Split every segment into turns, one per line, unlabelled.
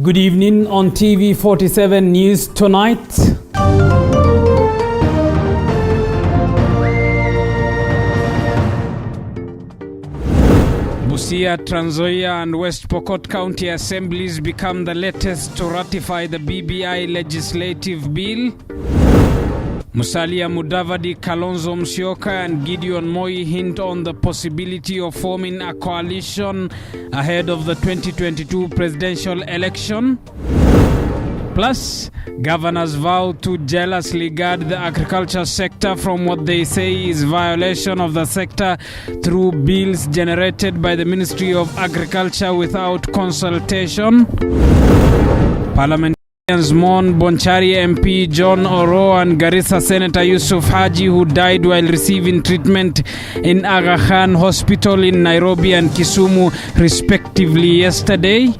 Good evening on TV47 News Tonight. Busia, Trans Nzoia and West Pokot County Assemblies become the latest to ratify the BBI legislative bill. Musalia Mudavadi, Kalonzo Musyoka and Gideon Moi hint on the possibility of forming a coalition ahead of the 2022 presidential election. Plus, governors vow to jealously guard the agriculture sector from what they say is violation of the sector through bills generated by the Ministry of Agriculture without consultation. Parliamentarians mourn Bonchari MP John Oro and Garissa Senator Yusuf Haji, who died while receiving treatment in Aga Khan Hospital in Nairobi and Kisumu respectively yesterday.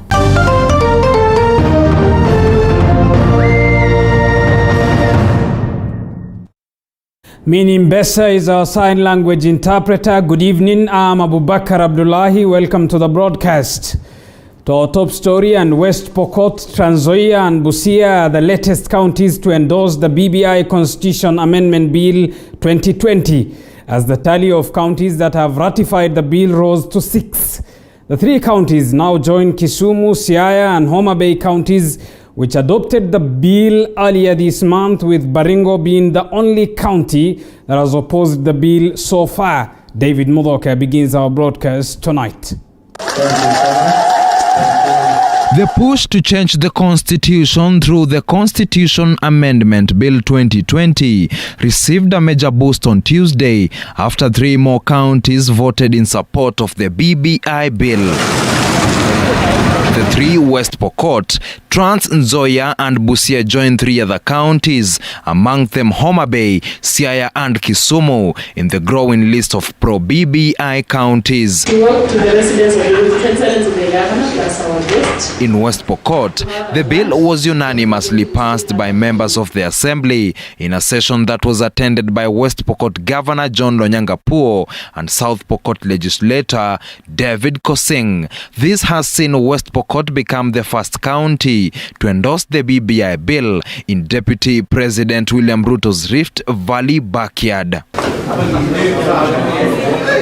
Mini Mbesa is our sign language interpreter. Good evening, I'm Abubakar Abdullahi. Welcome to the broadcast. To our top story, and West Pokot, Trans Nzoia and Busia are the latest counties to endorse the BBI Constitution Amendment Bill 2020, as the tally of counties that have ratified the bill rose to 6. The 3 counties now join Kisumu, Siaya and Homa Bay counties, which adopted the bill earlier this month, with Baringo being the only county that has opposed the bill so far. David Mudhoka begins our broadcast tonight.
The push to change the constitution through the Constitution Amendment Bill 2020 received a major boost on Tuesday after 3 more counties voted in support of the BBI bill. The 3 West Pokot, Trans Nzoia and Busia joined 3 other counties, among them Homa Bay, Siaya and Kisumu, in the growing list of pro-BBI counties.
We work to the residents of the 10 tenants of the governor plus our guest.
In West Pokot, the bill was unanimously passed by members of the Assembly in a session that was attended by West Pokot Governor John Lonyangapuo and South Pokot legislator David Kosing. This has seen West Pokot become the first county to endorse the BBI bill in Deputy President William Ruto's Rift Valley backyard.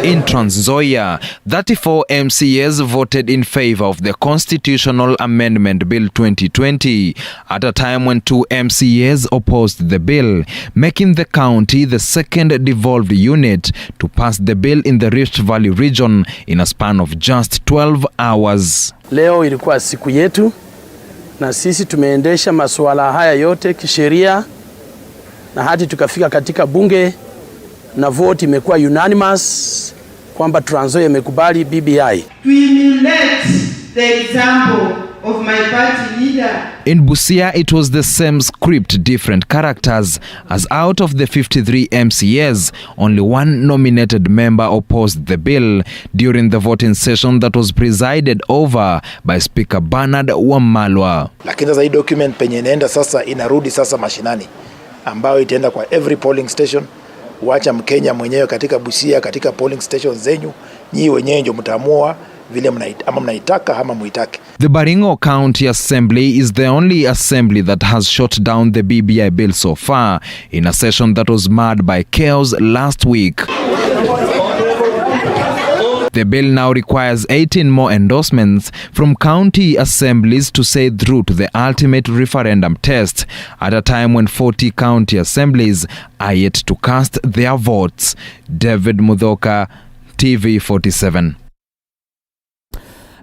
In Trans Nzoia, 34 MCAs voted in favor of the Constitutional Amendment Bill 2020 at a time when 2 MCAs opposed the bill, making the county the second devolved unit to pass the bill in the Rift Valley region in a span of just 12 hours.
Leo ilikuwa siku yetu na sisi tumeendesha masuala haya yote kisheria na hadi tukafika katika bunge na vote imekuwa unanimous kwamba Trans Nzoia imekubali BBI.
To emulate the example of my party leader.
In Busia, it was the same script, different characters, as out of the 53 MCAs, only 1 nominated member opposed the bill during the voting session that was presided over by Speaker Bernard Wamalwa.
Lakini sasa hii document penye inaenda sasa inarudi sasa mashinani, ambayo itaenda kwa every polling station. Wacha Mkenya mwenyewe katika Busia, katika polling stations zenyu, nyinyi wenyewe ndio mtaamua vile mnaitaka ama muitake.
The Baringo County Assembly is the only assembly that has shot down the BBI bill so far in a session that was marred by chaos last week. The bill now requires 18 more endorsements from county assemblies to say through to the ultimate referendum test, at a time when 40 county assemblies are yet to cast their votes. David Mudhoka, TV47.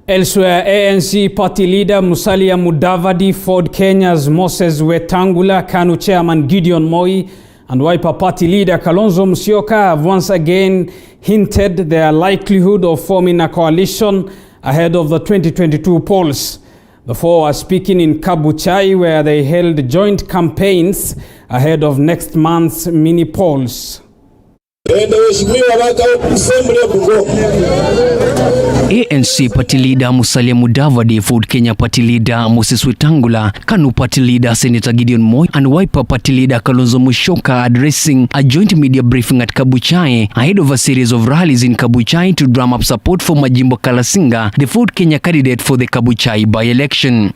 Elsewhere, ANC party leader Musalia Mudavadi, Ford Kenya's Moses Wetangula, KANU chairman Gideon Moi, and Wiper party leader Kalonzo Musyoka have once again hinted their likelihood of forming a coalition ahead of the 2022 polls. The 4 are speaking in Kabuchai, where they held joint campaigns ahead of next month's mini polls.
ANC party leader Musalia Mudavadi, Ford Kenya party leader Moses Wetangula, KANU party leader Senator Gideon Moi, and Wiper party leader Kalonzo Musyoka addressing a joint media briefing at Kabuchai ahead of a series of rallies in Kabuchai to drum up support for Majimbo Kalasinga, the Ford Kenya candidate for the Kabuchai by-election.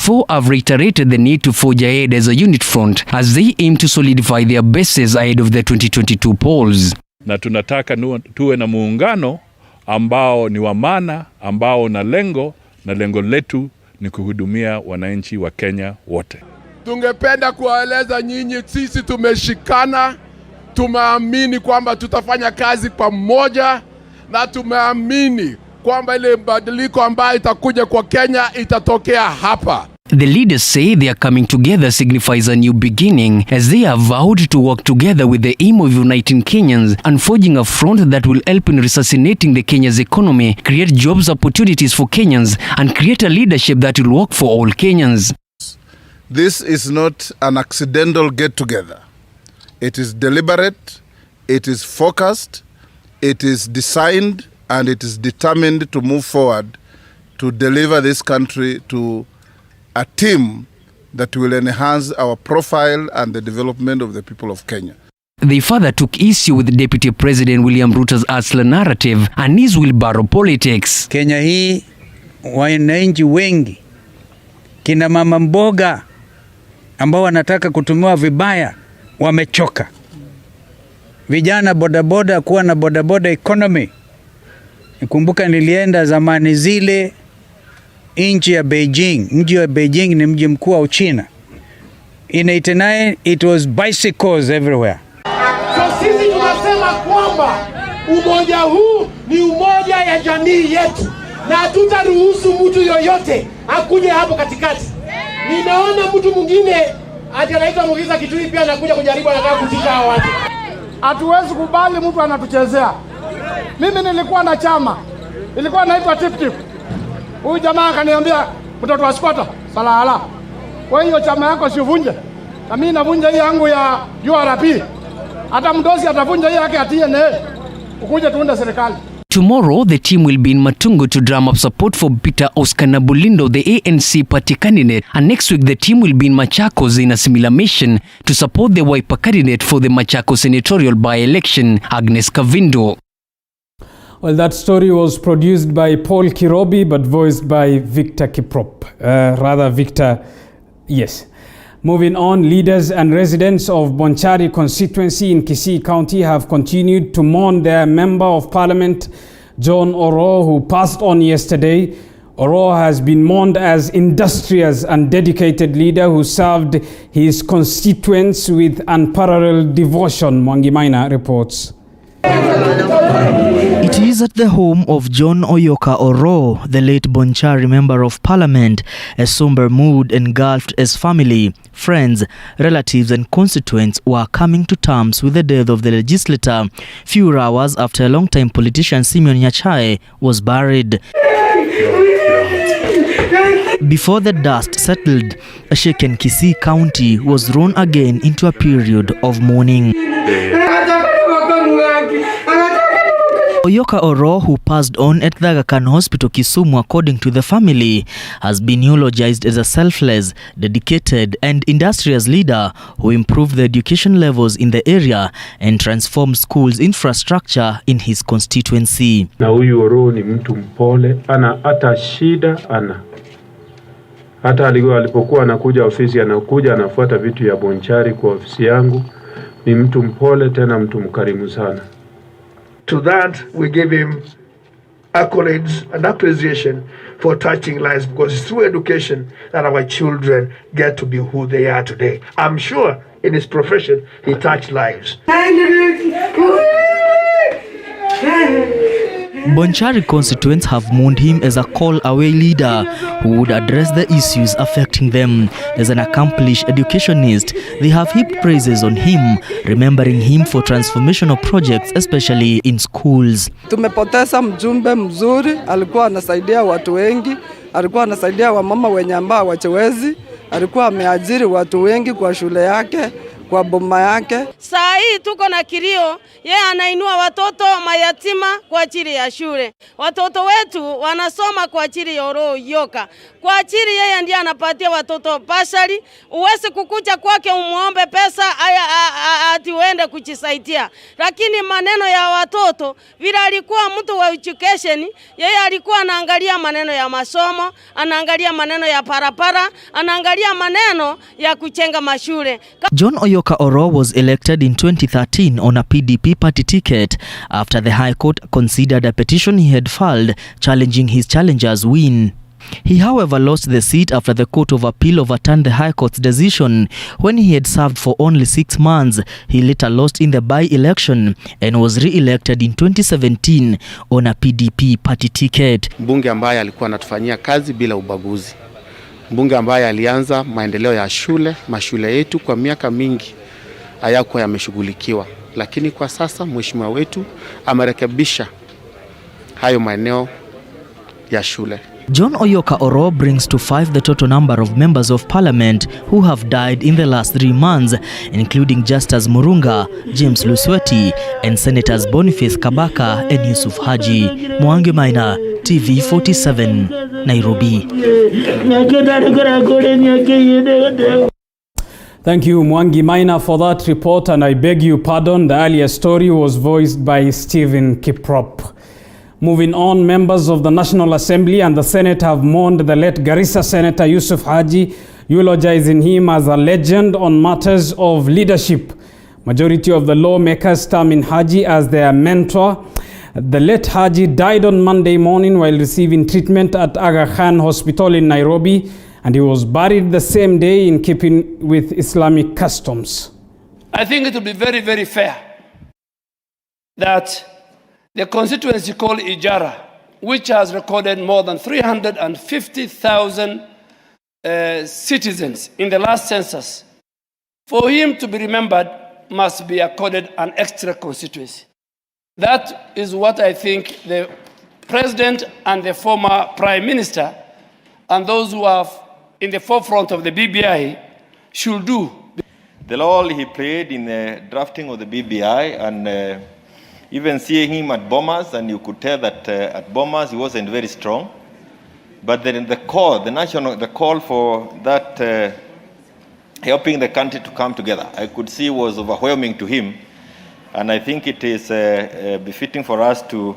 four have reiterated the need to forge ahead as a unit front as they aim to solidify their bases ahead of the 2022 polls.
Na tunataka tuwe na muungano ambao ni wa maana, ambao na lengo letu ni kuhudumia wananchi wa Kenya wote.
Tungependa kuwaeleza nyinyi, sisi tumeshikana, tumeamini kwamba tutafanya kazi pamoja, na tumeamini kwamba ile mabadiliko ambayo itakuja kwa Kenya itatokea hapa.
The leaders say their coming together signifies a new beginning as they have vowed to work together with the aim of uniting Kenyans and forging a front that will help in resuscitating the Kenya's economy, create jobs opportunities for Kenyans and create a leadership that will work for all Kenyans.
This is not an accidental get-together. It is deliberate, it is focused, it is designed, and it is determined to move forward to deliver this country to a team that will enhance our profile and the development of the people of Kenya.
They further took issue with Deputy President William Ruto's Asla narrative and his wheelbarrow politics.
Kenya hii wananchi wengi, kina mama mboga ambao wanataka kutumiwa vibaya wamechoka. Vijana bodaboda kuwa na bodaboda economy. Nikumbuka nilienda zamani zile nchi ya Beijing. Mji wa Beijing ni mji mkuu wa Uchina. In 89 it was bicycles everywhere.
So sisi tunasema kwamba umoja huu ni umoja ya jamii yetu, na hatutaruhusu mtu yoyote akuje hapo katikati. Ninaona mtu mwingine anaitwa Mugiza Kitui pia anakuja kujaribu, anataka kutisha hao watu.
Hatuwezi kubali mtu anatuchezea. Mimi nilikuwa na chama, ilikuwa naitwa Tip Tip. Huyu jamaa akaniambia mtoto wa squatter salala, kwa hiyo chama yako sivunje, na mimi navunja hii yangu ya URP. Hata mdosi atavunja hii yake ya TNA, ukuje tuunde serikali.
Tomorrow, the team will be in Matungu to drum up support for Peter Oscar Nabulindo, the ANC party candidate. And next week, the team will be in Machakos in a similar mission to support the Wiper candidate for the Machakos senatorial by-election, Agnes Kavindo.
Well, that story was produced by Paul Kirobi but voiced by Victor Kiprop. Victor, yes. Moving on, leaders and residents of Bonchari constituency in Kisii County have continued to mourn their Member of Parliament, John Oro, who passed on yesterday. Oro has been mourned as industrious and dedicated leader who served his constituents with unparalleled devotion, Mwangi Maina reports.
It is at the home of John Oyoka Oro, the late Bonchari Member of Parliament, a somber mood engulfed as family, friends, relatives and constituents were coming to terms with the death of the legislator few hours after a long-time politician Simeon Nyachae was buried. Before the dust settled, a shaken Kisii County was thrown again into a period of mourning. Oyoka Oro, who passed on at the Aga Khan Hospital Kisumu according to the family, has been eulogized as a selfless, dedicated and industrious leader who improved the education levels in the area and transformed schools infrastructure in his constituency.
Na huyu Oro ni mtu mpole, ana hata shida ana. Hata alipokuwa anakuja ofisi, anakuja anafuata vitu ya Bonchari kwa ofisi yangu. Ni mtu mpole tena mtu mkarimu sana.
To that, we give him accolades and appreciation for touching lives, because it's through education that our children get to be who they are today. I'm sure in his profession, he touched lives.
Bonchari constituents have mourned him as a call-away leader who would address the issues affecting them. As an accomplished educationist, they have heaped praises on him, remembering him for transformational projects, especially in schools.
Tumepoteza mjumbe mzuri, alikuwa anasaidia watu wengi, alikuwa anasaidia wamama wenye ambao hawachewezi, alikuwa ameajiri watu wengi kwa shule yake, kwa boma yake.
Saa hii tuko na kilio, yeye anainua watoto mayatima kwa ajili ya shule. Watoto wetu wanasoma kwa ajili ya Yoka. Kwa ajili yeye ndiye anapatia watoto basari. Uwezi kukuja kwake umuombe pesa ati uende kujisaidia. Lakini maneno ya watoto, vile alikuwa mtu wa education, yeye alikuwa anaangalia maneno ya masomo, anaangalia maneno ya parapara, anaangalia maneno ya kujenga mashule.
John Oyoka Oro was elected in 2013 on a PDP party ticket after the High Court considered a petition he had filed challenging his challenger's win. He, however, lost the seat after the Court of Appeal overturned the High Court's decision. When he had served for only 6 months, he later lost in the by-election and was re-elected in 2017 on a PDP party ticket.
Mbunge ambaye alikuwa anatufanyia kazi bila ubaguzi. Mbunge ambaye alianza maendeleo ya mashule yetu kwa miaka mingi hayakuwa yameshughulikiwa. Lakini kwa sasa mheshimiwa wetu amerekebisha hayo maeneo ya shule.
John Oyoka Oro brings to 5 the total number of members of parliament who have died in the last 3 months, including Justus Murunga, James Lusweti, and Senators Boniface Kabaka and Yusuf Haji. Mwangi Maina, TV 47, Nairobi.
Thank you, Mwangi Maina, for that report, and I beg you pardon, the earlier story was voiced by Stephen Kiprop. Moving on, members of the National Assembly and the Senate have mourned the late Garissa Senator Yusuf Haji, eulogizing him as a legend on matters of leadership. Majority of the lawmakers terming Haji as their mentor. The late Haji died on Monday morning while receiving treatment at Aga Khan Hospital in Nairobi, and he was buried the same day in keeping with Islamic customs.
I think it will be very, very fair that the constituency called Ijara, which has recorded more than 350,000 citizens in the last census, for him to be remembered must be accorded an extra constituency. That is what I think the President and the former Prime Minister and those who are in the forefront of the BBI should do.
The role he played in the drafting of the BBI and even seeing him at Bomas, and you could tell that at Bomas he wasn't very strong. But then the call for that helping the country to come together, I could see was overwhelming to him. And I think it is befitting for us to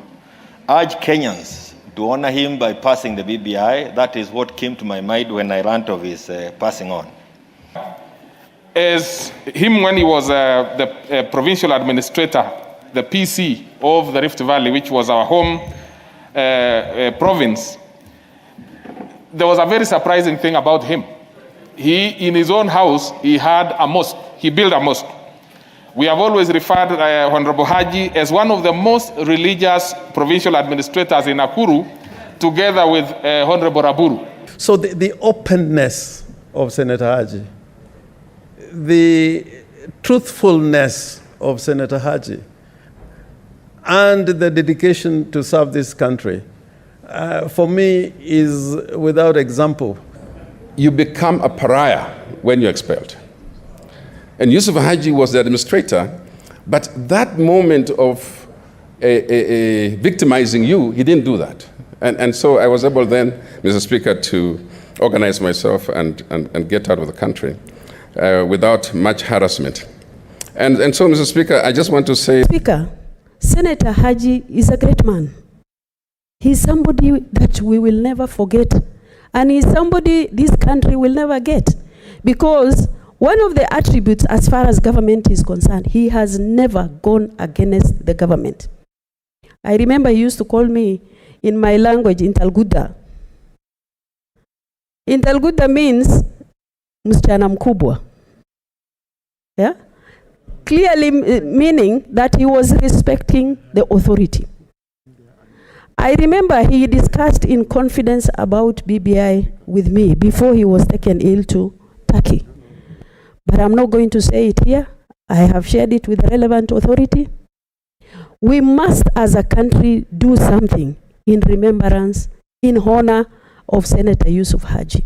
urge Kenyans to honor him by passing the BBI. That is what came to my mind when I learned of his passing on.
As him when he was the provincial administrator, the PC of the Rift Valley, which was our home province, there was a very surprising thing about him. He, in his own house, he had a mosque. He built a mosque. We have always referred Honorable Haji as one of the most religious provincial administrators in Nakuru, together with Honorable Raburu.
So the openness of Senator Haji, the truthfulness of Senator Haji, and the dedication to serve this country, for me, is without example.
You become a pariah when you're expelled. And Yusuf Haji was the administrator, but that moment of victimizing you, he didn't do that. And so I was able then, Mr. Speaker, to organize myself and get out of the country without much harassment. And so, Mr. Speaker, I just want to say...
Speaker, Senator Haji is a great man. He's somebody that we will never forget. And he's somebody this country will never get. Because one of the attributes as far as government is concerned, he has never gone against the government. I remember he used to call me in my language, Intalguda. Intalguda means msichana mkubwa. Yeah? Clearly meaning that he was respecting the authority. I remember he discussed in confidence about BBI with me before he was taken ill to Turkey. But I'm not going to say it here. I have shared it with the relevant authority. We must, as a country, do something in remembrance, in honor of Senator Yusuf Haji.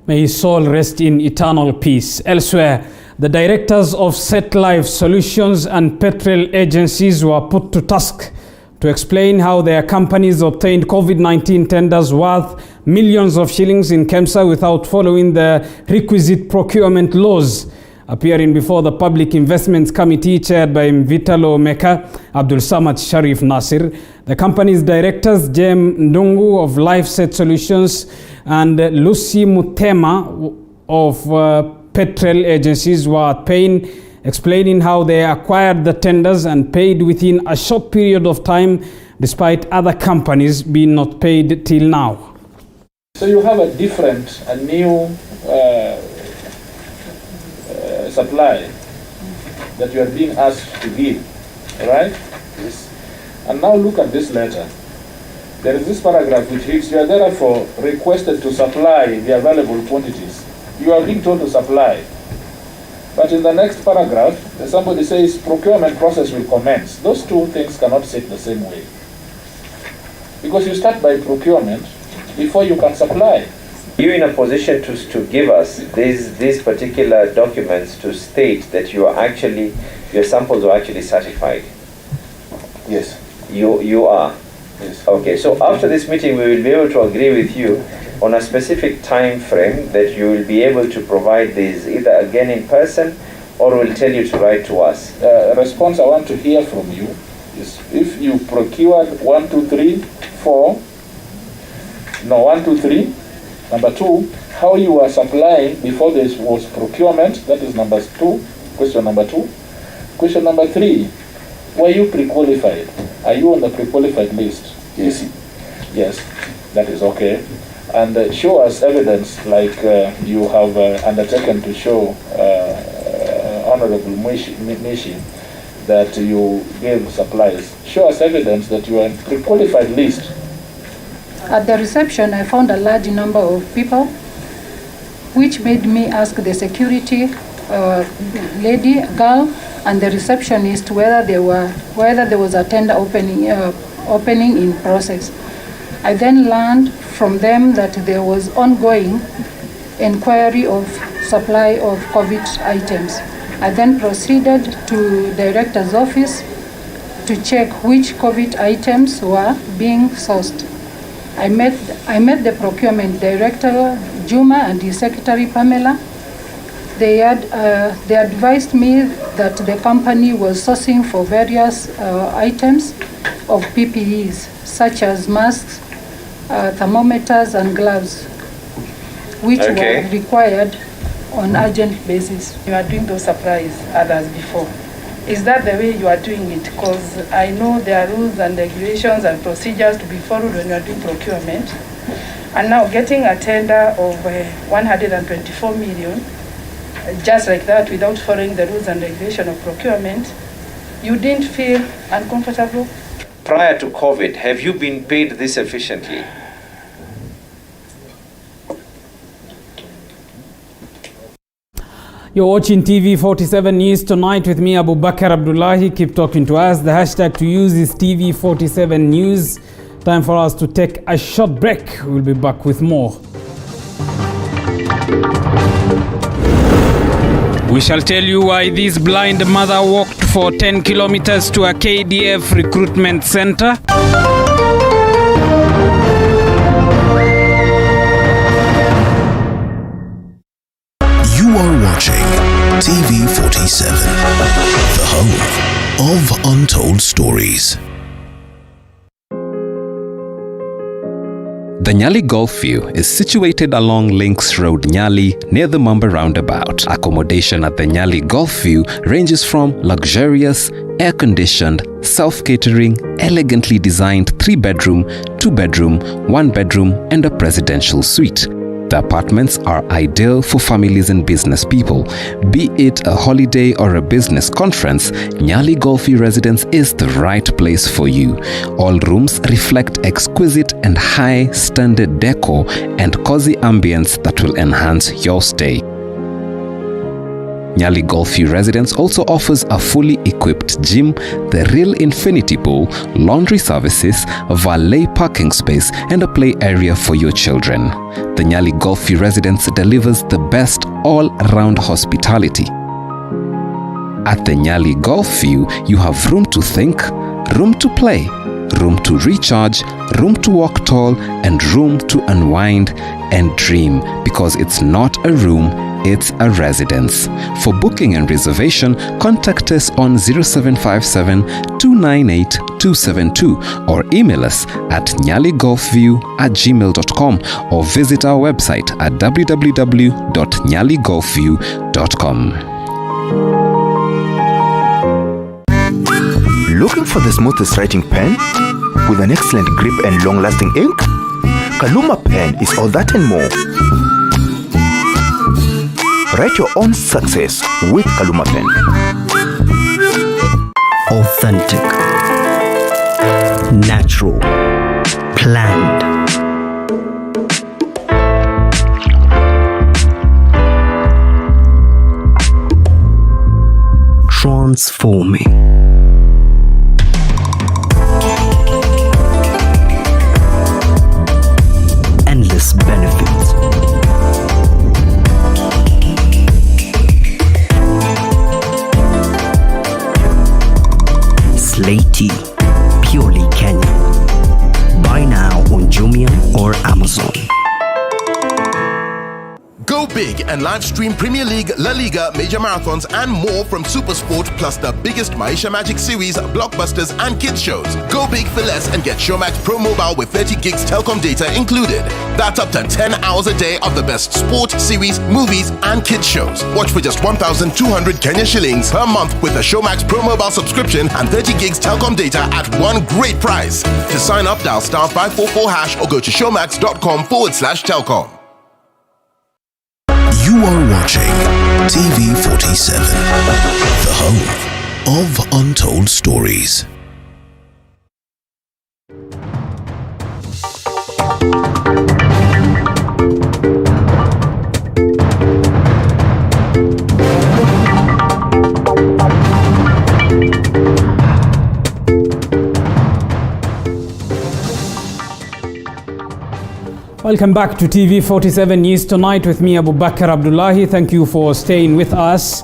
May his soul rest in eternal peace. Elsewhere, The directors of Set Life Solutions and petrol agencies were put to task to explain how their companies obtained COVID-19 tenders worth millions of shillings in KEMSA without following the requisite procurement laws. Appearing before the Public Investments Committee chaired by Mvitalo Meka, Abdul Samad Sharif Nasir, the company's directors Jem Ndungu of LifeSet Solutions and Lucy Mutema of petrol agencies were at pain explaining how they acquired the tenders and paid within a short period of time despite other companies being not paid till now.
So you have a different, a new supply that you are being asked to give, right? Yes. And now look at this letter. There is this paragraph which reads, you are therefore requested to supply the available quantities. You are being told to supply. But in the next paragraph, somebody says procurement process will commence. Those two things cannot sit the same way. Because you start by procurement before you can supply.
You're in a position to give us these particular documents to state that your samples are actually certified.
Yes.
You are.
Yes.
Okay, so after this meeting we will be able to agree with you on a specific time frame that you will be able to provide these either again in person or we'll tell you to write to us.
A response I want to hear from you is if you procured 1, 2, 3, 4, no 1, 2, 3, number 2, how you were supplying before there was procurement, that is number 2, question number 2. Question number 3, were you pre-qualified? Are you on the pre-qualified list? Yes. Yes, that is okay. And show us evidence like you have undertaken to show Honorable Nishi that you gave supplies. Show us evidence that you are on pre-qualified list.
At the reception, I found a large number of people, which made me ask the security girl and the receptionist whether there was a tender opening in process. I then learned from them that there was ongoing inquiry of supply of COVID items. I then proceeded to director's office to check which COVID items were being sourced. I met the procurement director, Juma, and his secretary, Pamela. They advised me that the company was sourcing for various items of PPEs, such as masks, thermometers, and gloves, which were required on urgent basis.
You are doing those supplies others before. Is that the way you are doing it? Because I know there are rules and regulations and procedures to be followed when you are doing procurement. And now getting a tender of 124 million, just like that, without following the rules and regulation of procurement, you didn't feel uncomfortable?
Prior to COVID, have you been paid this efficiently?
You're watching TV 47 News tonight with me, Abu Bakr Abdullahi. Keep talking to us. The hashtag to use is TV 47 News. Time for us to take a short break. We'll be back with more. We shall tell you why this blind mother walked for 10 kilometers to a KDF recruitment center.
You are watching TV 47, the home of untold stories.
The Nyali Golf View is situated along Links Road, Nyali, near the Mamba roundabout. Accommodation at the Nyali Golf View ranges from luxurious, air-conditioned, self-catering, elegantly designed 3-bedroom, 2-bedroom, 1-bedroom, and a presidential suite. The apartments are ideal for families and business people. Be it a holiday or a business conference, Nyali Golf View Residence is the right place for you. All rooms reflect exquisite and high-standard decor and cozy ambience that will enhance your stay. Nyali Golf View Residence also offers a fully equipped gym, the real infinity pool, laundry services, valet parking space, and a play area for your children. The Nyali Golf View Residence delivers the best all-round hospitality. At the Nyali Golf View, you have room to think, room to play, room to recharge, room to walk tall, and room to unwind and dream, because it's not a room, it's a residence. For booking and reservation, contact us on 0757 298 272 or email us at nyaligolfview@gmail.com or visit our website at www.nyaligolfview.com.
Looking for the smoothest writing pen with an excellent grip and long-lasting ink? Kaluma Pen is all that and more. Write your own success with Kaluma Pen.
Authentic, natural, planned. Transforming. Endless benefits. Slaty, purely Kenyan. Buy now on Jumia or Amazon.
Go big and live stream Premier League, La Liga, major marathons and more from SuperSport, plus the biggest Maisha Magic series, blockbusters and kids shows. Go big for less and get Showmax Pro Mobile with 30 gigs telecom data included. That's up to 10 hours a day of the best sport, series, movies and kids shows. Watch for just 1,200 Kenya shillings per month with a Showmax Pro Mobile subscription and 30 gigs telecom data at one great price. To sign up, dial *544# or go to showmax.com/telcom.
You are watching TV47, the home of untold stories.
Welcome back to TV47 News Tonight with me, Abu Bakr Abdullahi. Thank you for staying with us.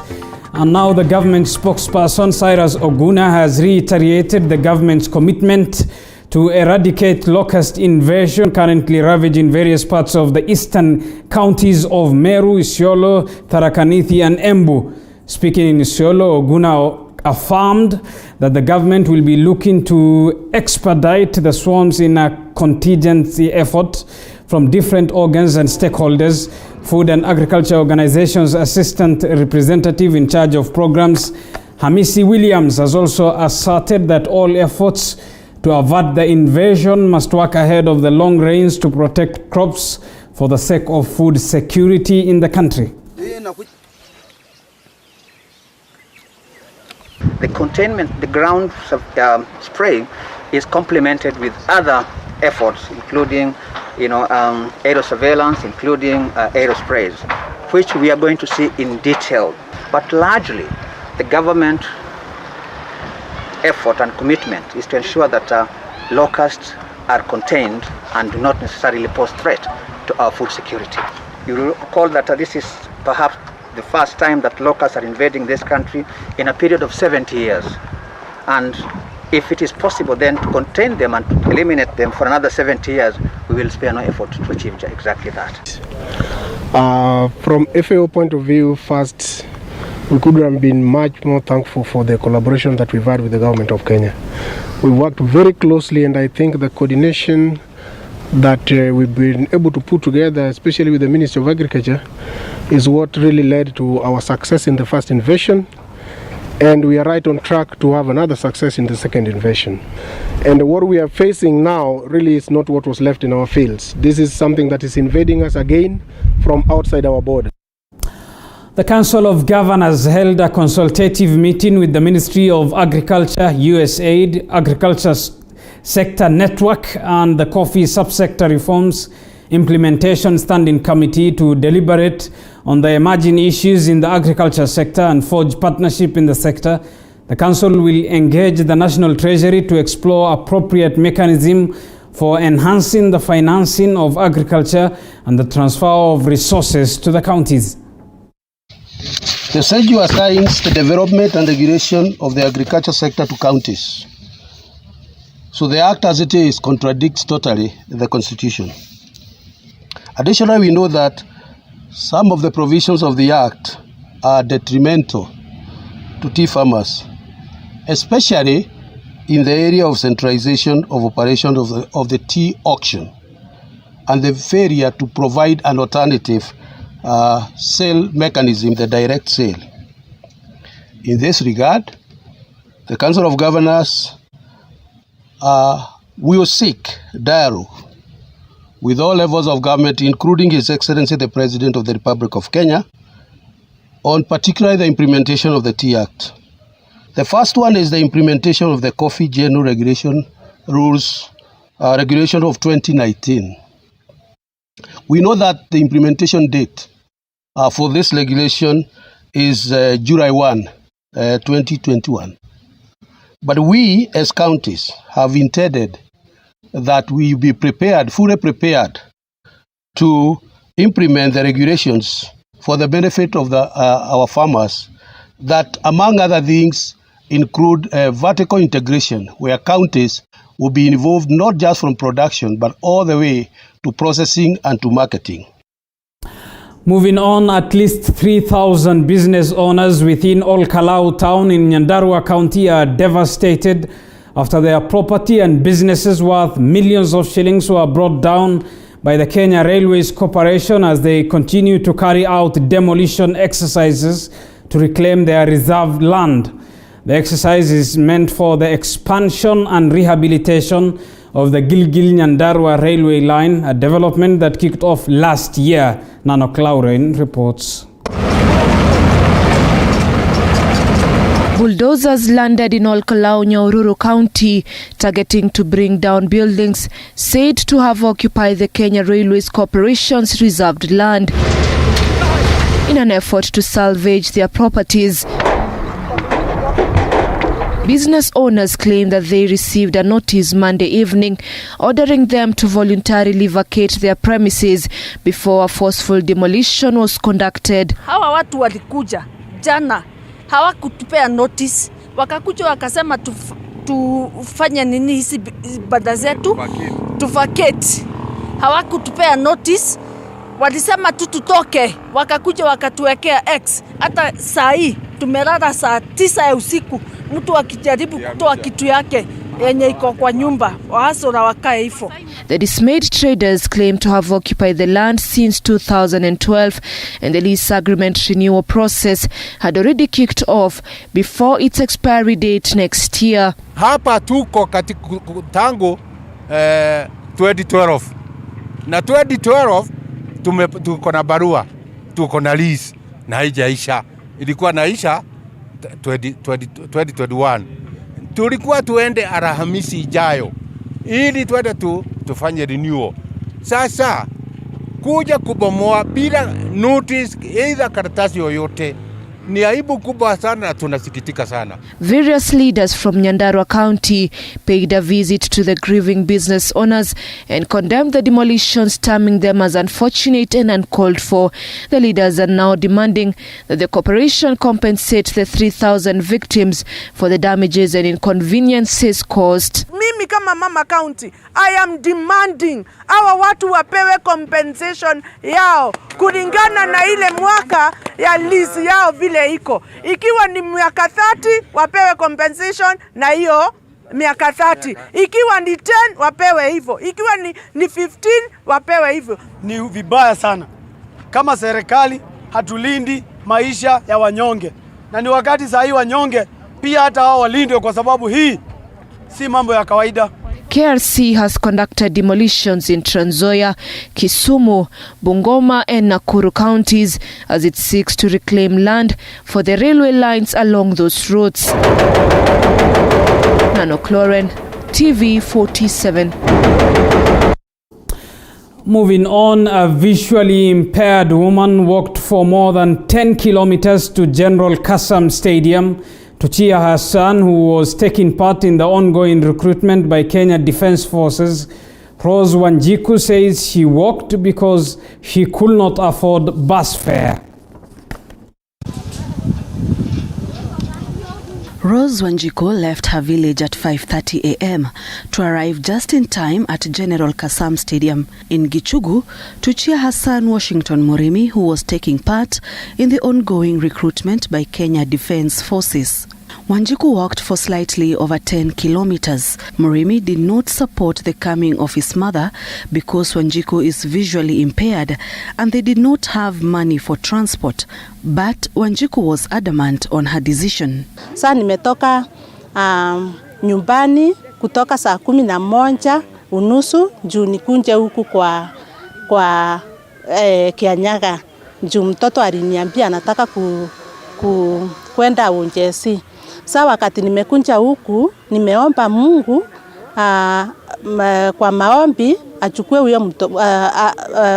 And now the government spokesperson, Cyrus Oguna, has reiterated the government's commitment to eradicate locust invasion currently ravaging various parts of the eastern counties of Meru, Isiolo, Tharaka Nithi and Embu. Speaking in Isiolo, Oguna affirmed that the government will be looking to expedite the swarms in a contingency effort from different organs and stakeholders. Food and Agriculture Organization's Assistant Representative in charge of programs, Hamisi Williams, has also asserted that all efforts to avert the invasion must work ahead of the long rains to protect crops for the sake of food security in the country.
The containment, the ground spray is complemented with other efforts, including aerial surveillance, including aerial sprays, which we are going to see in detail. But largely, the government effort and commitment is to ensure that locusts are contained and do not necessarily pose threat to our food security. You will recall that this is perhaps the first time that locusts are invading this country in a period of 70 years. And if it is possible then to contain them and to eliminate them for another 70 years, we will spare no effort to achieve exactly that.
From FAO point of view, first, we could have been much more thankful for the collaboration that we've had with the government of Kenya. We worked very closely, and I think the coordination that we've been able to put together, especially with the Ministry of Agriculture, is what really led to our success in the first invasion. And we are right on track to have another success in the second invasion. And what we are facing now really is not what was left in our fields. This is something that is invading us again from outside our borders.
The Council of Governors held a consultative meeting with the Ministry of Agriculture, USAID, Agriculture Sector Network and the Coffee Subsector Reforms Implementation Standing Committee to deliberate on the emerging issues in the agriculture sector and forge partnership in the sector. The Council will engage the National Treasury to explore appropriate mechanism for enhancing the financing of agriculture and the transfer of resources to the counties.
The SIGNET assigns the development and regulation of the agriculture sector to counties. So the act as it is contradicts totally the constitution. Additionally, we know that some of the provisions of the act are detrimental to tea farmers, especially in the area of centralization of operation of the tea auction and the failure to provide an alternative sale mechanism, the direct sale. In this regard, the Council of Governors will seek dialogue with all levels of government, including His Excellency the President of the Republic of Kenya, on particularly the implementation of the Tea Act. The first one is the implementation of the Coffee General Regulation Rules, Regulation of 2019. We know that the implementation date for this regulation is July 1, 2021. But we as counties have intended that we be prepared, fully prepared to implement the regulations for the benefit of our farmers that, among other things, include vertical integration, where counties will be involved not just from production, but all the way to processing and to marketing.
Moving on, at least 3,000 business owners within Ol Kalou town in Nyandarua County are devastated after their property and businesses worth millions of shillings were brought down by the Kenya Railways Corporation as they continue to carry out demolition exercises to reclaim their reserved land. The exercise is meant for the expansion and rehabilitation of the Gilgil-Nyandarua railway line, a development that kicked off last year. Nano Clauren reports.
Bulldozers landed in Ol Kalou, Nyahururu County, targeting to bring down buildings said to have occupied the Kenya Railways Corporation's reserved land in an effort to salvage their properties. Business owners claim that they received a notice Monday evening ordering them to voluntarily vacate their premises before a forceful demolition was conducted.
Hawa watu walikuja jana, hawakutupea notice, wakakuja wakasema tufanye nini hizi banda zetu, tuvacate. Hawakutupea notice, walisema tutoke, wakakuja wakatuwekea X. Hata saa hii tumelala saa 9 ya usiku, mtu akijaribu kutoa kitu yake yenye iko kwa nyumba, waasora wakae hivyo.
The dismayed traders claim to have occupied the land since 2012, and the lease agreement renewal process had already kicked off before its expiry date next year.
Hapa tuko katika tangu 2012. Na 2012 tuko na barua, tuko na lease na haijaisha. Ilikuwa naisha 2021. Tulikuwa tuende Alhamisi ijayo ili tuende tufanye renewal. Sasa kuja kubomoa bila notice either karatasi yoyote ni aibu kubwa sana, tunasikitika sana.
Various leaders from Nyandarua County paid a visit to the grieving business owners and condemned the demolitions, terming them as unfortunate and uncalled for. The leaders are now demanding that the corporation compensate the 3,000 victims for the damages and inconveniences caused.
Mimi kama mama county, I am demanding hawa watu wapewe compensation yao kulingana na ile mwaka ya lease yao vile iko. Ikiwa ni miaka 30 wapewe compensation na hiyo miaka 30. Ikiwa ni 10 wapewe hivyo. Ikiwa ni 15 wapewe hivyo.
Ni vibaya sana kama serikali hatulindi maisha ya wanyonge, na ni wakati saa hii wanyonge pia hata hao walindwe, kwa sababu hii si mambo ya kawaida.
KRC has conducted demolitions in Trans Nzoia, Kisumu, Bungoma and Nakuru counties as it seeks to reclaim land for the railway lines along those routes. Nano Cloren, TV 47.
Moving on, a visually impaired woman walked for more than 10 kilometers to General Kassam Stadium to cheer her son, who was taking part in the ongoing recruitment by Kenya Defence Forces. Rose Wanjiku says she walked because she could not afford bus fare.
Rose Wanjiku left her village at 5:30 a.m. to arrive just in time at General Kasam Stadium in Gichugu to cheer her son Washington Murimi, who was taking part in the ongoing recruitment by Kenya Defence Forces. Wanjiku walked for slightly over 10 kilometers. Murimi did not support the coming of his mother because Wanjiku is visually impaired and they did not have money for transport. But Wanjiku was adamant on her decision.
Sasa nimetoka nyumbani kutoka saa 11:30 juu nikunje huku kwa Kianyaga. Juu mtoto aliniambia anataka kwenda Unjesi. Sasa wakati nimekunja huku, nimeomba Mungu kwa maombi achukue huyo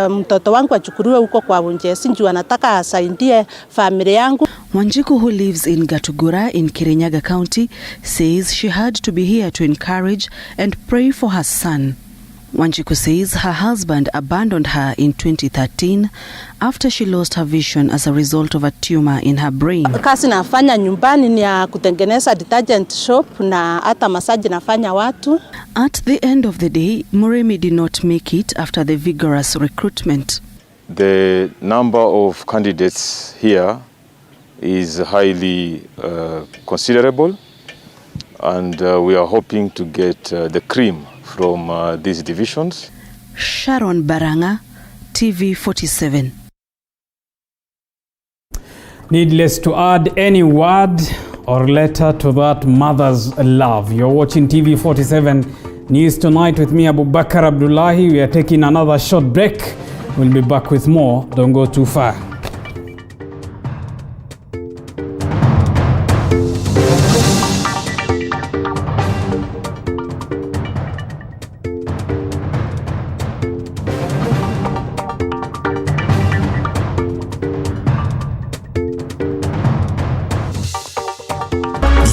mtoto wangu achukuliwe huko kwa Unjesi, njoo anataka asaidie familia yangu.
Wanjiku, who lives in Gatugura in Kirinyaga County, says she had to be here to encourage and pray for her son. Wanjiku says her husband abandoned her in 2013 after she lost her vision as a result of a tumor in her brain.
Kazi nafanya nyumbani ni ya kutengeneza detergent shop na hata massage nafanya watu.
At the end of the day, Murimi did not make it after the vigorous recruitment.
The number of candidates here is highly considerable, and we are hoping to get the cream from these divisions.
Sharon Baranga, TV 47.
Needless to add any word or letter to that mother's love. You're watching TV 47 News Tonight with me, Abu Bakar Abdullahi. We are taking another short break. We'll be back with more. Don't go too far.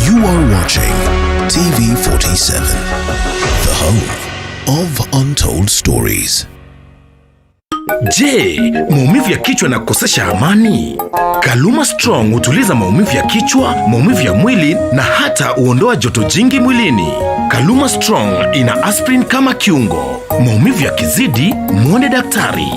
You are watching TV 47, the home of Untold Stories.
Je, maumivu ya kichwa na kukosesha amani? Kaluma Strong hutuliza maumivu ya kichwa, maumivu ya mwili na hata huondoa joto jingi mwilini. Kaluma Strong ina aspirin kama kiungo. Maumivu yakizidi, muone daktari.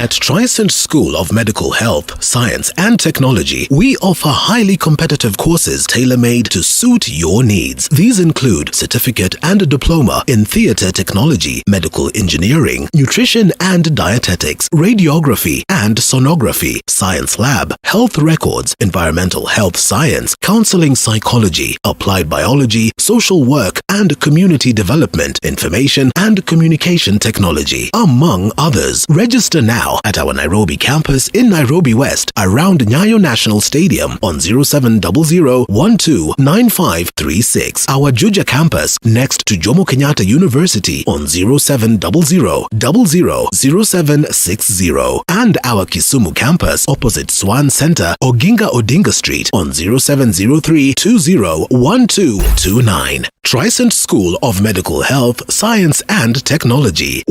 At Trisent School of Medical Health, Science and Technology, we offer highly competitive courses tailor-made to suit your needs. These include certificate and diploma in theater technology, medical engineering, nutrition and dietetics, radiography and sonography, science lab, health records, environmental health science, counseling psychology, applied biology, social work and community development, information and communication technology, among others. Register now at our Nairobi campus in Nairobi West around Nyayo National Stadium on 0700-129536. Our Juja campus next to Jomo Kenyatta University on 0700-000760. And our Kisumu campus opposite Swan Center, Oginga Odinga Street on 0703-201229. Trisent School of Medical Health, Science and Technology.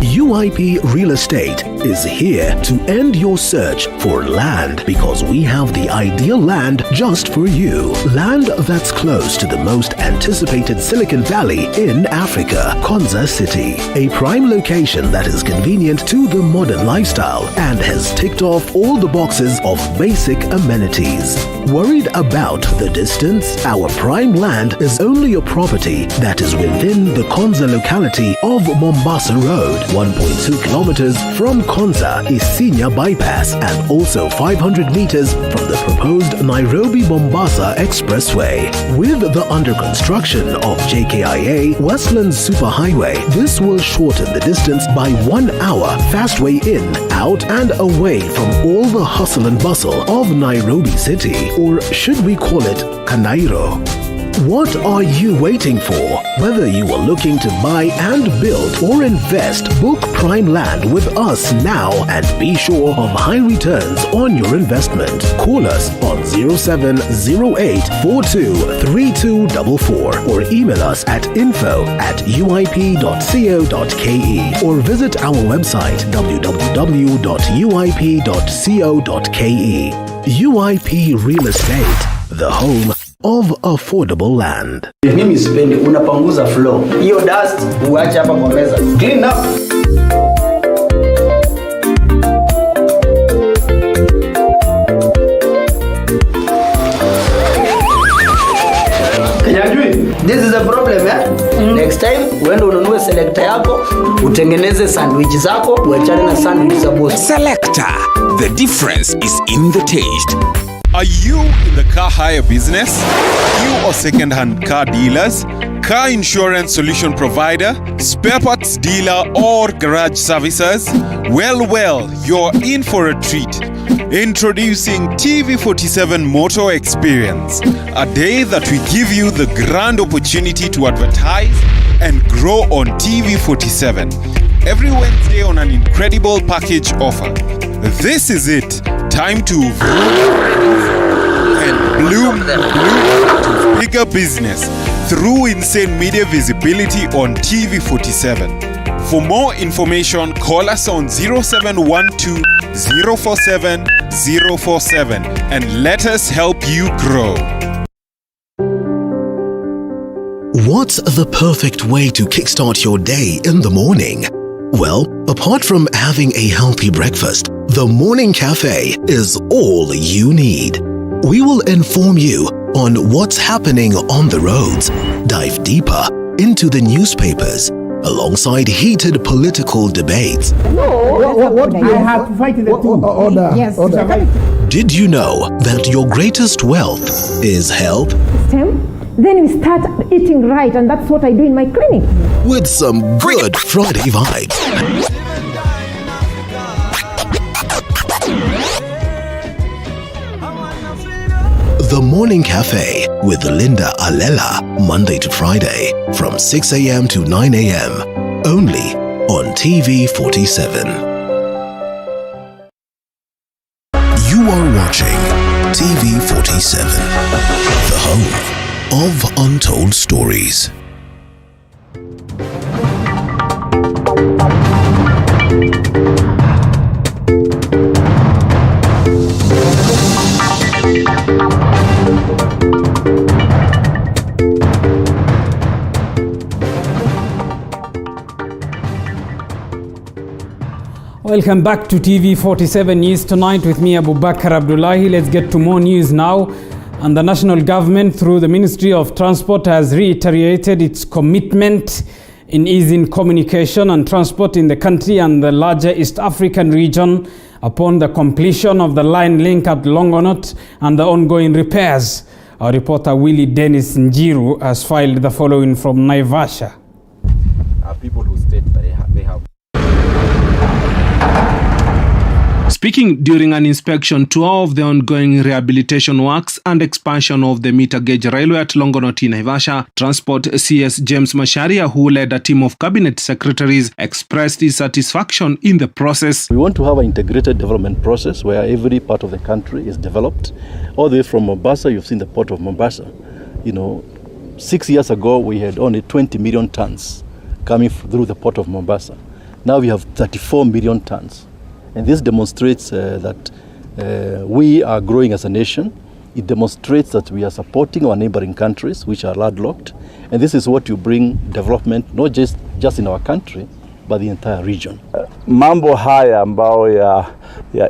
UIP Real Estate is here to end your search for land because we have the ideal land just for you. Land that's close to the most anticipated Silicon Valley in Africa, Konza City. A prime location that is convenient to the modern lifestyle and has ticked off all the boxes of basic amenities. Worried about the distance? Our prime land is only a property that is within the Konza locality of Mombasa Road. 1.2 kilometers from Konza Isinya bypass and also 500 meters from the proposed Nairobi-Mombasa Expressway. With the under construction of JKIA Westland Superhighway, this will shorten the distance by 1 hour fastway in, out and away from all the hustle and bustle of Nairobi City, or should we call it Kanairo. What are you waiting for? Whether you are looking to buy and build or invest, book prime land with us now and be sure of high returns on your investment. Call us on 0708423244 or email us at info@uip.co.ke or visit our website www.uip.co.ke. UIP Real Estate, the home of affordable land.
Mimi sipendi unapanguza floor. Hiyo dust uache hapa kwa meza. Clean up. This is a problem, eh? Next time, uende ununue selector yako, utengeneze sandwich zako, uachane na sandwich za boss.
Selector. The difference is in the taste. Are you in the car hire business? You or second-hand car dealers, car insurance solution provider, spare parts dealer or garage services? Well, you're in for a treat. Introducing TV47 Motor Experience, a day that we give you the grand opportunity to advertise and grow on TV47. Every Wednesday on an incredible package offer. This is it. Time to and bloom to bigger business through insane media visibility on TV47. For more information, call us on 0712 047 047 and let us help you grow.
What's the perfect way to kickstart your day in the morning? Well, apart from having a healthy breakfast, the Morning Cafe is all you need. We will inform you on what's happening on the roads, dive deeper into the newspapers, alongside heated political debates.
What I have to fight the order. Yes. Order.
Did you know that your greatest wealth is health?
Then we start eating right, and that's what I do in my clinic.
With some good Friday vibes. The Morning Cafe with Linda Alela, Monday to Friday from 6 a.m. to 9 a.m. only on TV47. You are watching TV47, the home of Untold Stories.
Welcome back to TV47 News Tonight with me, Abubakar Abdullahi. Let's get to more news now. And the national government, through the Ministry of Transport, has reiterated its commitment in easing communication and transport in the country and the larger East African region upon the completion of the line link at Longonot and the ongoing repairs. Our reporter Willie Dennis Njiru has filed the following from Naivasha.
People who state that they have
Speaking during an inspection tour of the ongoing rehabilitation works and expansion of the meter gauge railway at Longonot in Naivasha, Transport CS James Masharia, who led a team of cabinet secretaries, expressed his satisfaction in the process.
We want to have an integrated development process where every part of the country is developed. All the way from Mombasa, you've seen the port of Mombasa. 6 years ago, we had only 20 million tons coming through the port of Mombasa. Now we have 34 million tons. And this demonstrates that we are growing as a nation. It demonstrates that we are supporting our neighboring countries, which are landlocked. And this is what you bring development, not just in our country, but the entire region.
Mambo haya ambao ya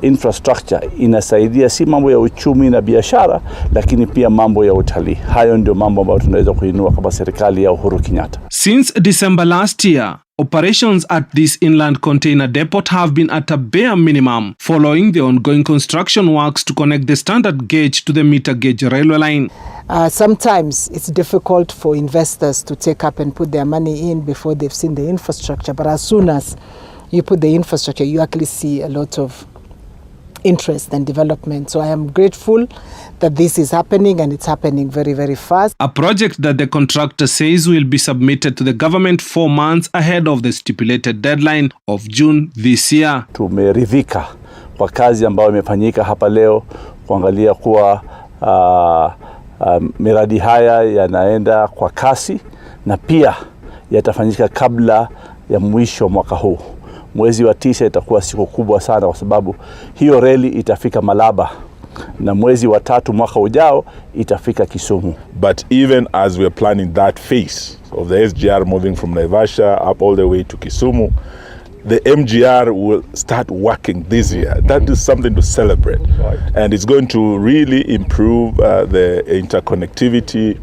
infrastructure inasaidia si mambo ya uchumi na biashara, lakini pia mambo ya utalii. Hayo ndio mambo ambayo tunaweza kuinua kama serikali ya Uhuru Kenyatta.
Since December last year, operations at this inland container depot have been at a bare minimum following the ongoing construction works to connect the standard gauge to the meter gauge railway line.
Sometimes it's difficult for investors to take up and put their money in before they've seen the infrastructure. But as soon as you put the infrastructure, you actually see a lot of interest and development. So I am grateful that this is happening, and it's happening very, very fast.
A project that the contractor says will be submitted to the government 4 months ahead of the stipulated deadline of June this year.
Tumeridhika kwa kazi ambayo imefanyika hapa leo, kuangalia kuwa miradi haya yanaenda kwa kasi na pia yatafanyika kabla ya mwisho mwaka huu. Mwezi wa 9 itakuwa siku kubwa sana kwa sababu hiyo reli itafika Malaba na mwezi wa 3 mwaka ujao itafika Kisumu.
But even as we are planning that phase of the SGR moving from Naivasha up all the way to Kisumu, the MGR will start working this year. That is something to celebrate. Right. And it's going to really improve the interconnectivity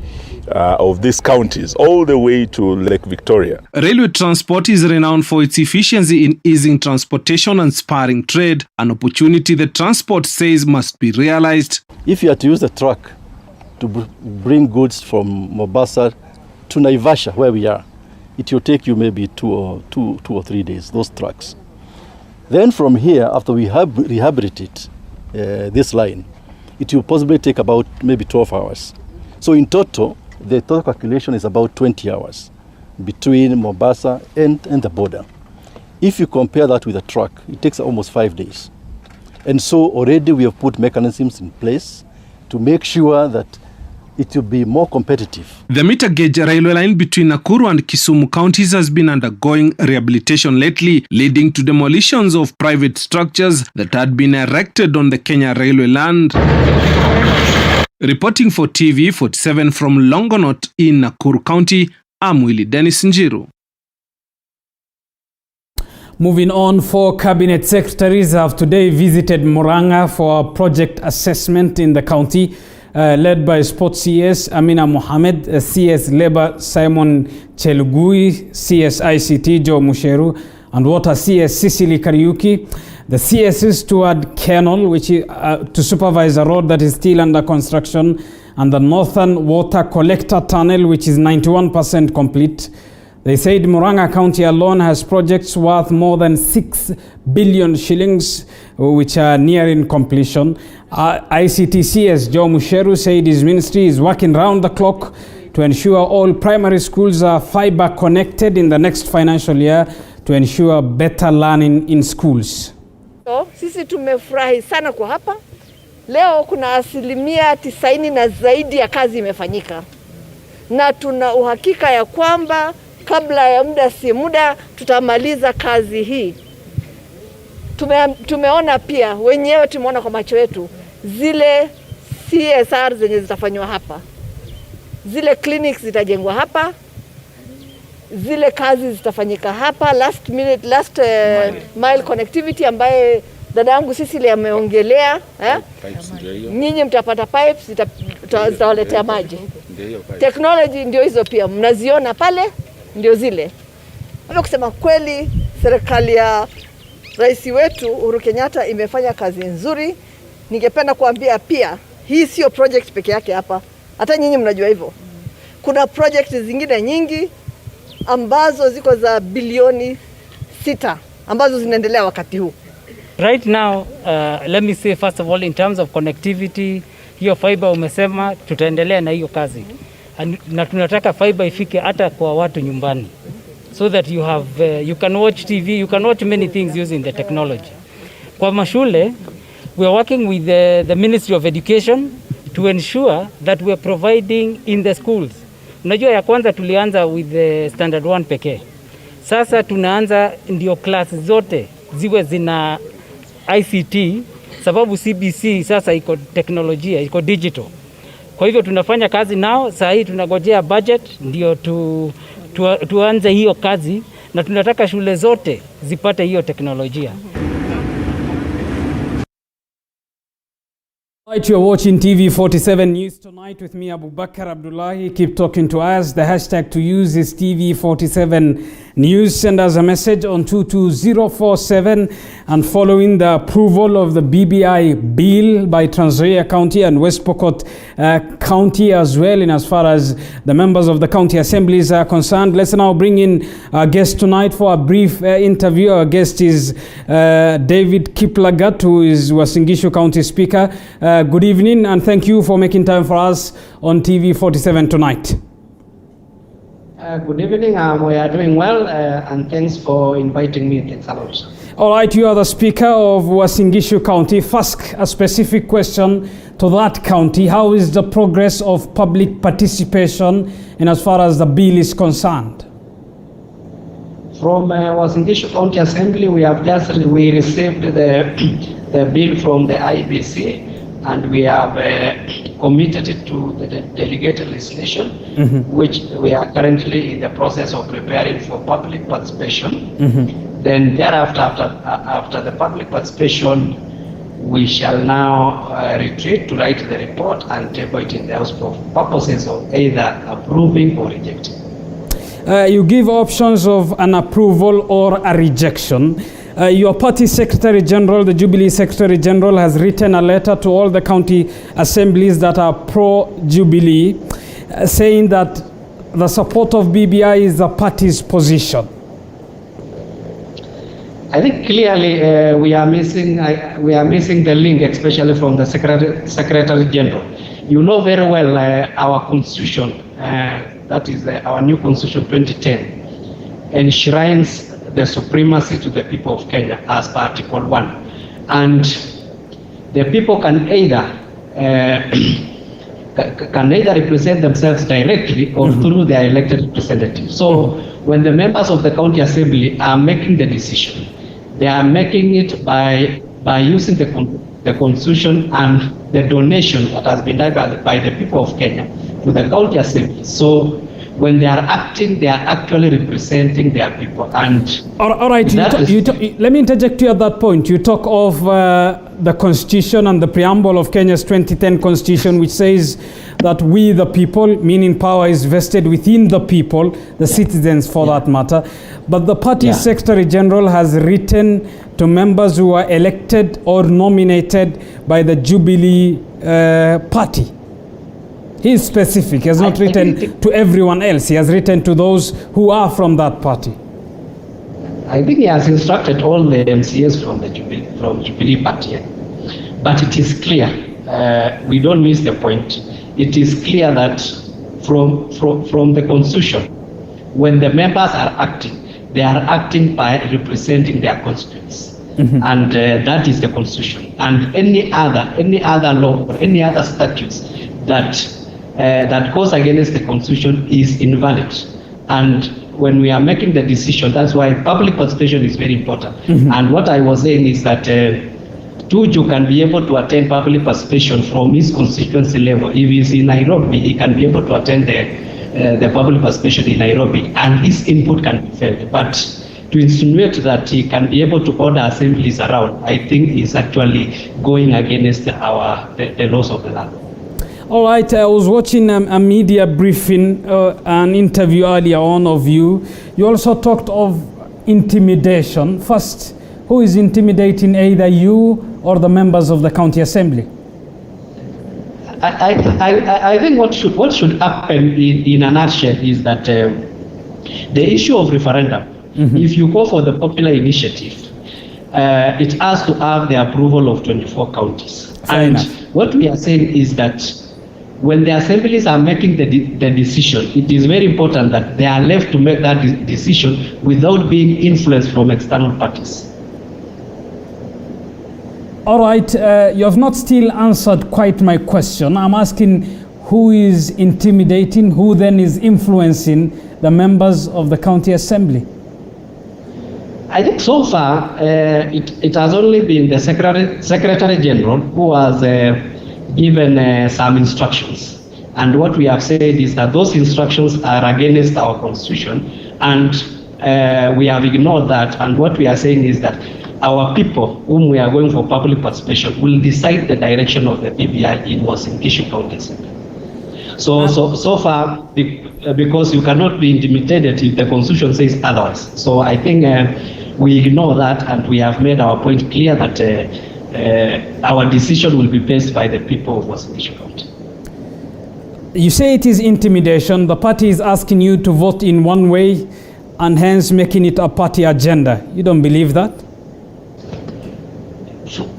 of these counties all the way to Lake Victoria.
Railway transport is renowned for its efficiency in easing transportation and spurring trade, an opportunity the transport says must be realized.
If you are to use the truck to bring goods from Mombasa to Naivasha, where we are, it will take you maybe two or 3 days, those trucks. Then from here, after we have rehabilitated this line, it will possibly take about maybe 12 hours. So in total, the total calculation is about 20 hours between Mombasa and the border. If you compare that with a truck, it takes almost 5 days. And so already we have put mechanisms in place to make sure that it will be more competitive.
The meter gauge railway line between Nakuru and Kisumu counties has been undergoing rehabilitation lately, leading to demolitions of private structures that had been erected on the Kenya railway land. Reporting for TV47 from Longonot in Nakuru County, I'm Willie Dennis Njiru.
Moving on, 4 cabinet secretaries have today visited Murang'a for a project assessment in the county, led by Sports CS Amina Mohamed, CS Labour Simon Chelugui, CS ICT Joe Musheru, and Water CS Cicely Kariuki. The CSs toward Kernel, which is to supervise a road that is still under construction, and the Northern Water Collector Tunnel, which is 91% complete. They said Murang'a County alone has projects worth more than 6 billion shillings, which are nearing completion. ICTCS Joe Musheru said his ministry is working round the clock to ensure all primary schools are fiber connected in the next financial year to ensure better learning in schools.
So, sisi tumefurahi sana kwa hapa. Leo kuna 90% na zaidi ya kazi imefanyika. Na tuna uhakika ya kwamba kabla ya muda si muda tutamaliza kazi hii. Tumeona pia, wenyewe tumeona kwa macho yetu, zile CSR zenye zitafanywa hapa. Zile clinics zitajengwa hapa. Zile kazi zitafanyika hapa. Last mile connectivity ambaye dada yangu Cicely ameongelea. Nyinyi mtapata pipes, zitawaletea maji. Technology ndio hizo pia, mnaziona pale, ndio zile. Hapo kusema kweli, serikali ya rais wetu Uhuru Kenyatta imefanya kazi nzuri. Ningependa kuambia pia, hii sio project peke yake hapa. Hata nyinyi mnajua hivyo. Kuna project zingine nyingi ambazo ziko za bilioni 6 ambazo zinaendelea wakati huu.
Right now, let me say first of all, in terms of connectivity, hiyo fiber umesema tutaendelea na hiyo kazi. Na tunataka fiber ifike hata kwa watu nyumbani. So that you have, you can watch TV, you can watch many things using the technology. Kwa mashule, we are working with the Ministry of Education to ensure that we are providing in the schools. Unajua ya kwanza tulianza with the standard 1 pekee. Sasa tunaanza ndio class zote ziwe zina ICT, sababu CBC sasa iko teknolojia, iko digital. Kwa hivyo tunafanya kazi nao, saa hii tunagojea budget ndio tuanze hiyo kazi, na tunataka shule zote zipate hiyo teknolojia.
Right, you're watching TV47 News Tonight with me, Abubakar Abdullahi. Keep talking to us. The hashtag to use is TV47 News, send us a message on 22047. And following the approval of the BBI bill by Trans Nzoia County and West Pokot County as well, in as far as the members of the county assemblies are concerned, let's now bring in our guest tonight for a brief interview. Our guest is David Kiplagat, who is Uasin Gishu County Speaker. Good evening, and thank you for making time for us on TV 47 tonight.
Good evening. We are doing well, and thanks for inviting me. Thanks a lot.
All right, you are the Speaker of Uasin Gishu County. First, a specific question to that county. How is the progress of public participation in as far as the bill is concerned?
From Uasin Gishu County Assembly, we received the bill from the IBC, and we have committed it to the delegated legislation, which we are currently in the process of preparing for public participation. Then thereafter, after the public participation, we shall now retreat to write the report and table it in the House for purposes of either approving or rejecting.
You give options of an approval or a rejection. Your party Secretary General, the Jubilee Secretary General, has written a letter to all the county assemblies that are pro-Jubilee, saying that the support of BBI is the party's position.
I think clearly we are missing the link, especially from the Secretary General. You know very well our constitution, that is our new constitution 2010, enshrines the supremacy to the people of Kenya as per Article 1. And the people can either represent themselves directly or through their elected representatives. So when the members of the county assembly are making the decision, they are making it by using the constitution and the donation that has been done by the people of Kenya to the county assembly. So when they are acting, they are actually representing their people. And
all right, let me interject you at that point. You talk of the Constitution and the preamble of Kenya's 2010 Constitution, which says that we, the people, meaning power is vested within the people, the citizens for that matter. But the party Secretary General has written to members who are elected or nominated by the Jubilee party. He is specific. He has not written to everyone else. He has written to those who are from that party.
I think he has instructed all the MCAs from Jubilee party. But it is clear, we don't miss the point. It is clear that from the constitution, when the members are acting, they are acting by representing their constituents. And that is the constitution. And any other law or any other statutes that goes against the constitution is invalid. And when we are making the decision, that's why public participation is very important. And what I was saying is that Tuju can be able to attend public participation from his constituency level. If he's in Nairobi, he can be able to attend the public participation in Nairobi, and his input can be felt. But to insinuate that he can be able to order assemblies around, I think is actually going against the laws of the land.
All right, I was watching a media briefing, an interview earlier on of you. You also talked of intimidation. First, who is intimidating, either you or the members of the county assembly?
I think what should happen in a nutshell is that the issue of referendum, if you go for the popular initiative, it has to have the approval of 24 counties. And what we are saying is that when the assemblies are making the decision, it is very important that they are left to make that decision without being influenced from external parties.
All right, you have not still answered quite my question. I'm asking who is intimidating, who then is influencing the members of the county assembly?
I think so far it has only been the Secretary General who has given some instructions, and what we have said is that those instructions are against our constitution, and we have ignored that. And what we are saying is that our people, whom we are going for public participation, will decide the direction of the BBI in Uasin Gishu County Assembly. So far, because you cannot be intimidated if the Constitution says otherwise. So I think we ignore that, and we have made our point clear that our decision will be based by the people of Uasin Gishu County.
You say it is intimidation. The party is asking you to vote in one way and hence making it a party agenda. You don't believe that?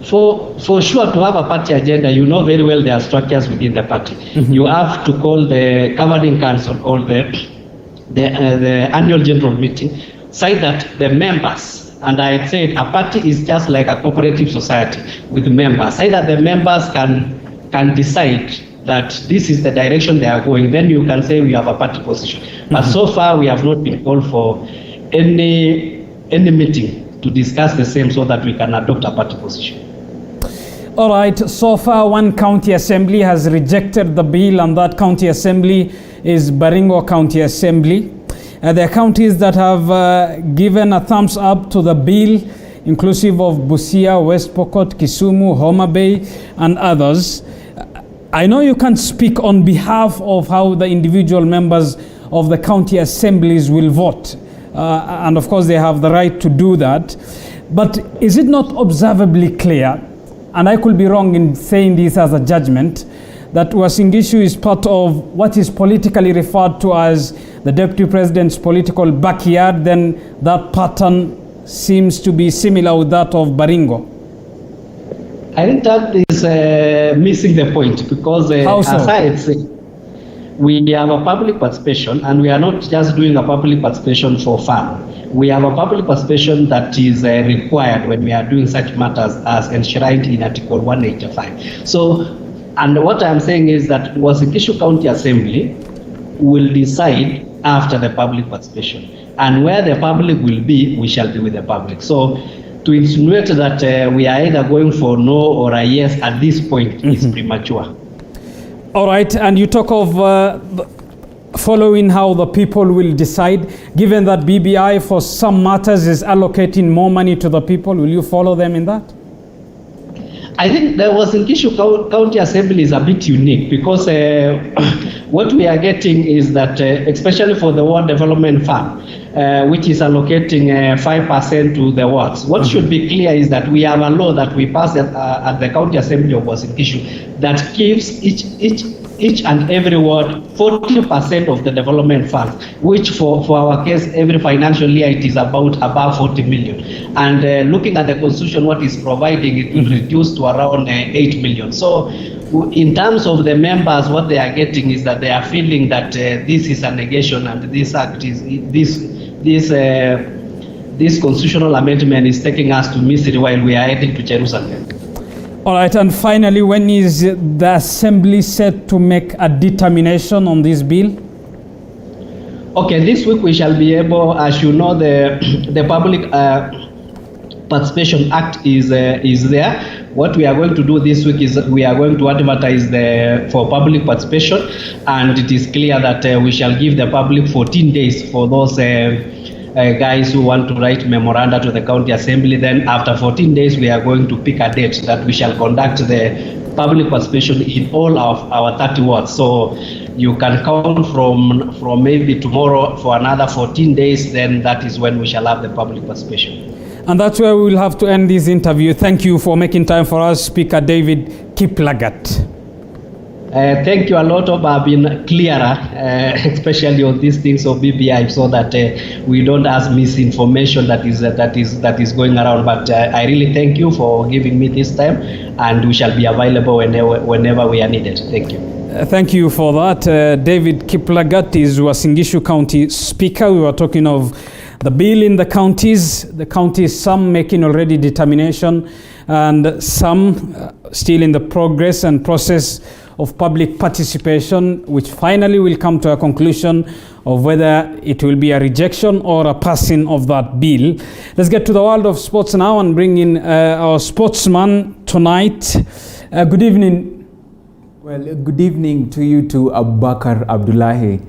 For sure, to have a party agenda, you know very well there are structures within the party. You have to call the governing council or the annual general meeting, say that the members, and I said a party is just like a cooperative society with members, say that the members can decide that this is the direction they are going, then you can say we have a party position. But so far we have not been called for any meeting to discuss the same so that we can adopt a party position.
All right, so far one county assembly has rejected the bill, and that county assembly is Baringo County Assembly. There are counties that have given a thumbs up to the bill, inclusive of Busia, West Pokot, Kisumu, Homa Bay, and others. I know you can't speak on behalf of how the individual members of the county assemblies will vote. And of course they have the right to do that. But is it not observably clear, and I could be wrong in saying this as a judgment, that Uasin Gishu is part of what is politically referred to as the Deputy President's political backyard? Then that pattern seems to be similar with that of Baringo.
I think that is missing the point, because as I said, we have a public participation, and we are not just doing a public participation for fun. We have a public participation that is required when we are doing such matters as enshrined in Article 185. So, and what I'm saying is that Uasin Gishu County Assembly will decide after the public participation, and where the public will be, we shall be with the public. So, to insinuate that we are either going for no or a yes at this point is premature.
All right, and you talk of following how the people will decide. Given that BBI for some matters is allocating more money to the people, will you follow them in that?
I think the Uasin Gishu County Assembly is a bit unique, because what we are getting is that, especially for the Ward Development Fund, which is allocating 5% to the wards. What should be clear is that we have a law that we passed at the County Assembly of Uasin Gishu that gives each and every ward 40% of the development funds, which for our case, every financial year it is above 40 million. And looking at the Constitution, what is providing, it will reduce to around 8 million. So in terms of the members, what they are getting is that they are feeling that this is a negation, and this act is this constitutional amendment is taking us to Misri while we are heading to Jerusalem.
All right, and finally, when is the assembly set to make a determination on this bill?
Okay, this week we shall be able, as you know, the Public Participation Act is there. What we are going to do this week is we are going to advertise for public participation, and it is clear that we shall give the public 14 days for those guys who want to write memoranda to the county assembly. Then after 14 days, we are going to pick a date that we shall conduct the public participation in all of our 30 wards. So you can count from maybe tomorrow for another 14 days, then that is when we shall have the public participation.
And that's where we will have to end this interview. Thank you for making time for us, Speaker David Kiplagat.
Thank you a lot. I've been clearer, especially on these things of BBI, so that we don't ask misinformation that is going around. But I really thank you for giving me this time, and we shall be available whenever we are needed. Thank you.
Thank you for that. David Kiplagat is Uasin Gishu County Speaker. We were talking of the bill in the counties, some making already determination, and some still in the progress and process of public participation, which finally will come to a conclusion of whether it will be a rejection or a passing of that bill. Let's get to the world of sports now and bring in our sportsman tonight. Good evening.
Well, good evening to you too, Abubakar Abdullahi.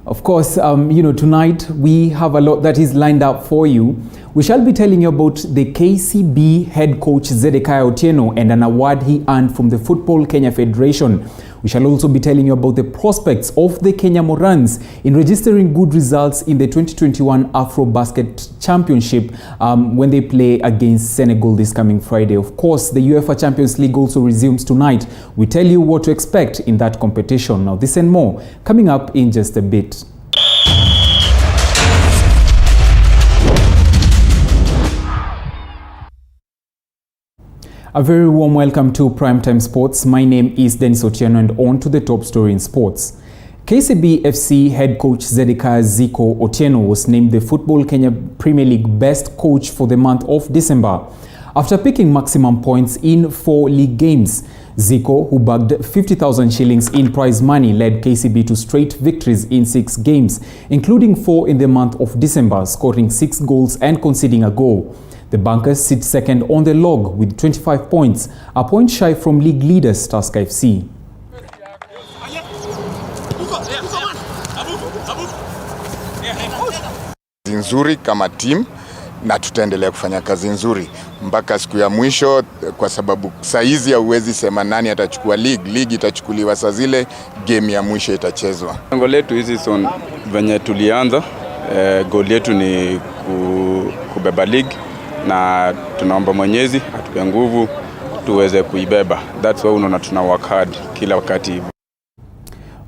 Of course, tonight we have a lot that is lined up for you. We shall be telling you about the KCB head coach Zedekiah Otieno and an award he earned from the Football Kenya Federation. We shall also be telling you about the prospects of the Kenya Morans in registering good results in the 2021 Afro-Basket Championship when they play against Senegal this coming Friday. Of course, the UEFA Champions League also resumes tonight. We tell you what to expect in that competition. Now, this and more coming up in just a bit. A very warm welcome to Primetime Sports. My name is Dennis Otieno, and on to the top story in sports. KCB FC head coach Zedekiah Zico Otieno was named the Football Kenya Premier League best coach for the month of December. After picking maximum points in 4 league games, Zico, who bagged 50,000 shillings in prize money, led KCB to straight victories in 6 games, including 4 in the month of December, scoring 6 goals and conceding a goal. The Bankers sit second on the log with 25 points, a point shy from league leaders Tusker FC.
Nzuri kama team na tutaendelea kufanya kazi nzuri mpaka siku ya mwisho, kwa sababu saizi hauwezi sema nani atachukua league itachukuliwa saa zile game ya mwisho itachezwa.
Lengo letu hizi son venye tulianza, goal yetu ni kubeba league, na tunaomba Mwenyezi atupe nguvu tuweze kuibeba. That's why unaona tuna work hard kila wakati.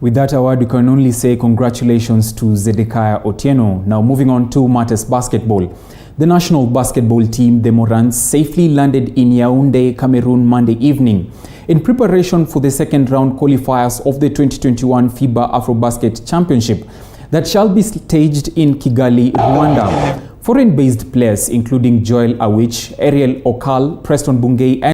With that award, we can only say congratulations to Zedekiah Otieno. Now moving on to Matters Basketball. The national basketball team, the Morans, safely landed in Yaoundé, Cameroon Monday evening in preparation for the second round qualifiers of the 2021 FIBA Afrobasket Championship that shall be staged in Kigali, Rwanda. Foreign-based players including Joel Awich, Ariel Okal, Preston Bungei and